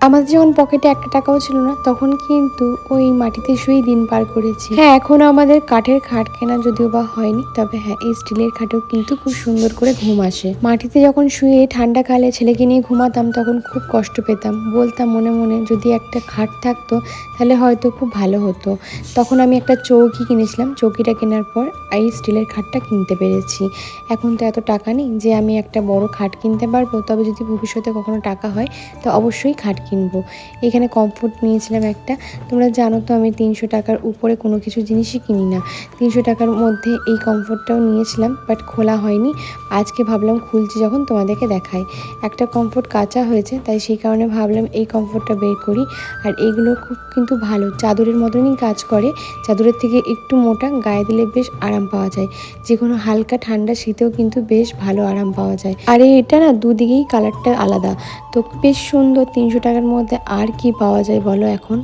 আমাদের যখন পকেটে একটা টাকাও ছিল না তখন কিন্তু ওই মাটিতে শুয়েই দিন পার করেছি। হ্যাঁ, এখনো আমাদের কাঠের খাট কেনা যদিও বা হয়নি, তবে হ্যাঁ এই স্টিলের খাটেও কিন্তু খুব সুন্দর করে ঘুম আসে। মাটিতে যখন শুয়ে ঠান্ডাকালে ছেলেকে নিয়ে ঘুমাতাম তখন খুব কষ্ট পেতাম, বলতাম মনে মনে যদি একটা খাট থাকতো তাহলে হয়তো খুব ভালো হতো। তখন আমি একটা চৌকি কিনেছিলাম, চৌকিটা কেনার পর এই স্টিলের খাটটা কিনতে পেরেছি। এখন তো এত টাকা নেই যে আমি একটা বড় খাট কিনতে পারবো, তবে যদি ভবিষ্যতে কখনো টাকা হয় তো অবশ্যই খাট কিনবো। এখানে কমফোর্ট নিয়েছিলাম একটা। তোমরা জানো তো আমি 300 টাকার উপরে কোনো কিছু জিনিসই কিনি না। 300 টাকার মধ্যে এই কমফোর্টটাও নিয়েছিলাম, বাট খোলা হয়নি। আজকে ভাবলাম খুলছি যখন তোমাদেরকে দেখাই। একটা কমফোর্ট কাঁচা হয়েছে, তাই সেই কারণে ভাবলাম এই কমফোর্টটা বের করি। আর এইগুলো খুব কিন্তু ভালো, চাদরের মতনই কাজ করে, চাদরের থেকে একটু মোটা, গায়ে দিলে বেশ আরাম পাওয়া যায়। যে কোনো হালকা ঠান্ডা শীতেও কিন্তু বেশ ভালো আরাম পাওয়া যায়। আর এটা না দুদিকেই কালারটা আলাদা, তো বেশ সুন্দর। 300 টাকার মধ্যে আর কি পাওয়া যায় বলো এখন।